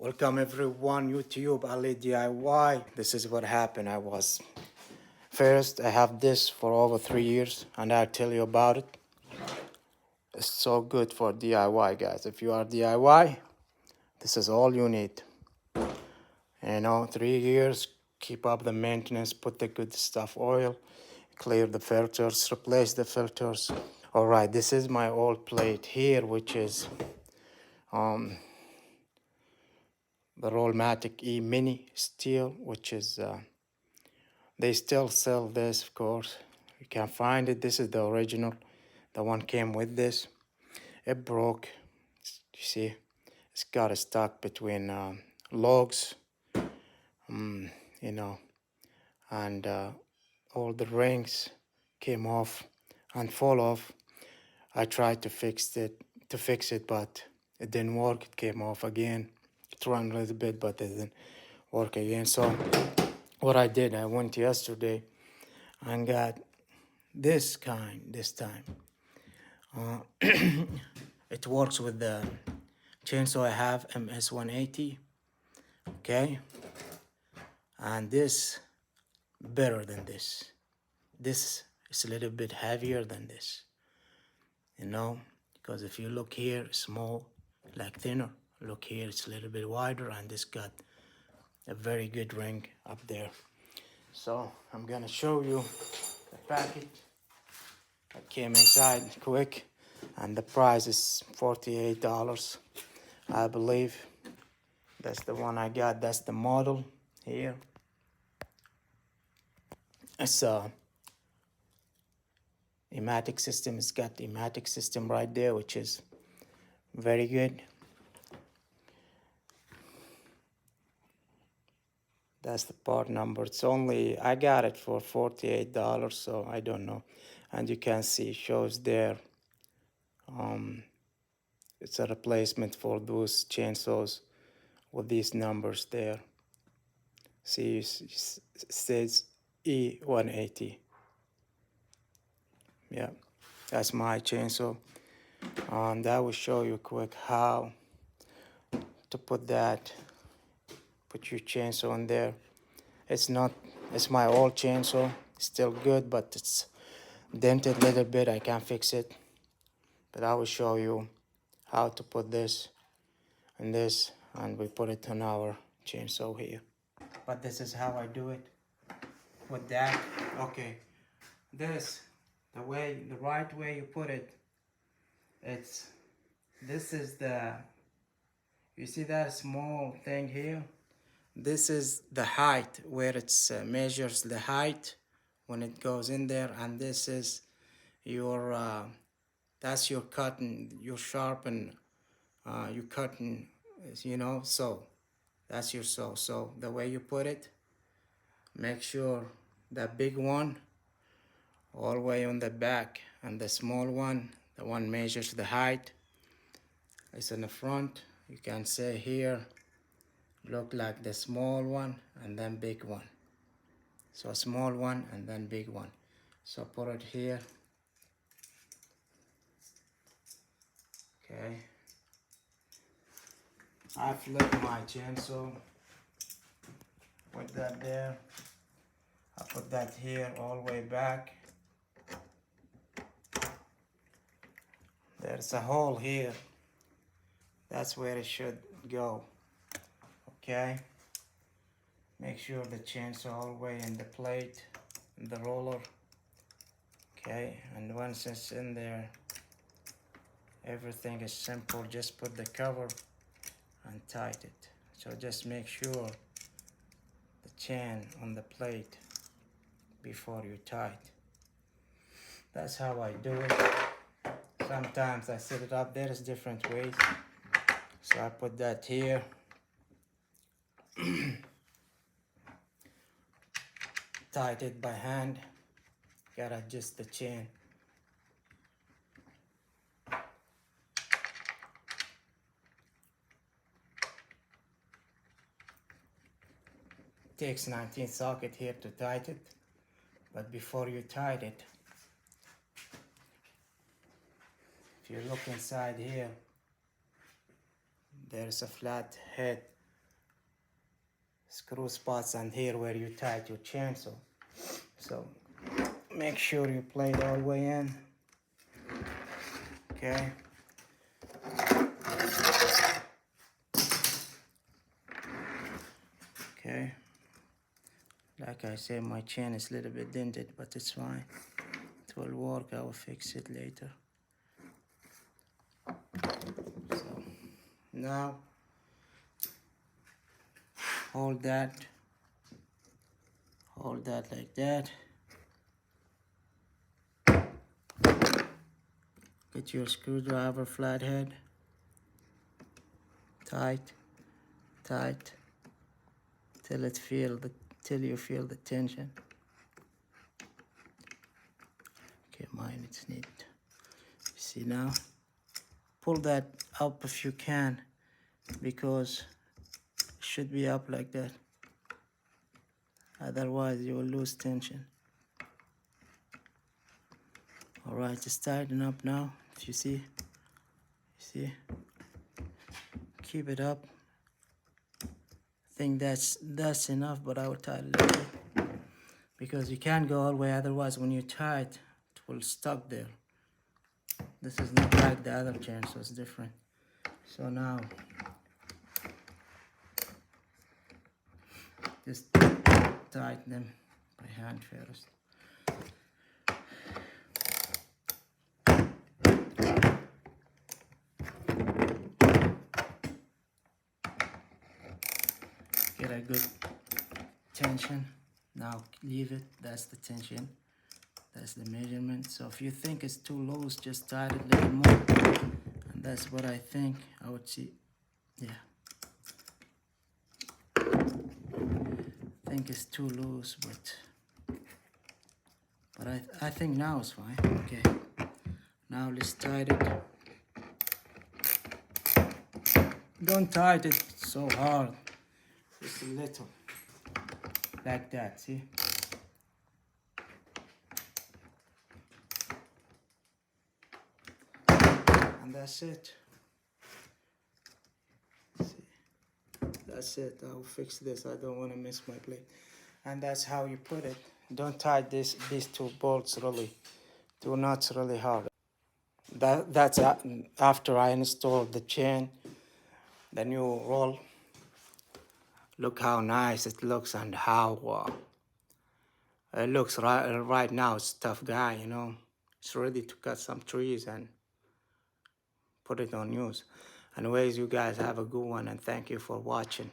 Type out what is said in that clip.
Welcome everyone, YouTube Ali DIY. This is what happened. First, I have this for over 3 years and I'll tell you about it. It's so good for DIY, guys. If you are DIY, this is all you need. 3 years, keep up the maintenance, put the good stuff, oil, clear the filters, replace the filters. All right, this is my old plate here, which is the Rollmatic E Mini STIHL, which is they still sell this, of course. You can find it. This is the original. The one came with this. It broke. You see, it's got stuck between logs, and all the rings came off and fall off. I tried to fix it, but it didn't work. It came off again. It ran a little bit, but it didn't work again. So what I did, I went yesterday and got this kind this time. It works with the chainsaw I have, MS180. Okay, and this better than this. This is a little bit heavier than this, because if you look here, small, like thinner. Look here, it's a little bit wider, and this got a very good ring up there. So I'm gonna show you the package that came inside quick, and the price is $48, I believe. That's the one I got. That's the model here. It's a pneumatic system. It's got the pneumatic system right there, which is very good. That's the part number. I got it for $48, so I don't know. And you can see, shows there. It's a replacement for those chainsaws with these numbers there. See, it says E180. Yeah, that's my chainsaw. And I will show you quick how to put your chainsaw in there. It's my old chainsaw, still good, but it's dented a little bit. I can't fix it, but I will show you how to put this and this, and we put it on our chainsaw here. But this is how I do it with that. Okay, the right way you put it, this is you see that small thing here? This is the height, where it measures the height when it goes in there, and this is that's your cutting, your sharpen, you cutting, so that's your saw. So the way you put it, make sure that big one all the way on the back, and the small one, the one measures the height, is in the front. You can say here, look like the small one and then big one. So small one and then big one. So put it here. Okay. I flip my chainsaw. Put that there. I put that here all the way back. There's a hole here. That's where it should go. Okay. Make sure the chainsaw all the way in the plate, in the roller. Okay, and once it's in there, everything is simple. Just put the cover and tight it. So just make sure the chain on the plate before you tight. That's how I do it. Sometimes I set it up. There's different ways. So I put that here. Tight it by hand. Gotta adjust the chain. Takes 19 socket here to tighten it, but before you tight it, if you look inside here, there's a flat head screw spots and here where you tight your chainsaw. So make sure you play it all the way in. Okay. Okay. Like I said, my chain is a little bit dented, but it's fine. It will work. I will fix it later. So now hold that like that. Get your screwdriver flathead, tight till you feel the tension. Okay, mine it's neat. You see now? Pull that up if you can, because it should be up like that. Otherwise you will lose tension. Alright, just tighten up now. If you see, keep it up. I think that's enough, but I will tighten a little bit, because you can't go all the way, otherwise when you tie it, it will stuck there. This is not like the other chain, so it's different. So now just tighten them by hand first. Get a good tension. Now leave it. That's the tension. That's the measurement. So if you think it's too loose, just tighten it a little more. And that's what I think. I would see. Yeah. I think it's too loose, but I think now it's fine. Okay. Now let's tighten it. Don't tighten it so hard. Just a little. Like that, see? And that's it. See? That's it. I'll fix this. I don't want to miss my plate. And that's how you put it. Don't tie these two bolts really. Two knots really hard. That's after I installed the chain, the new roll. Look how nice it looks and how it looks right now. It's a tough guy, you know. It's ready to cut some trees and put it on use. Anyways, you guys have a good one, and thank you for watching.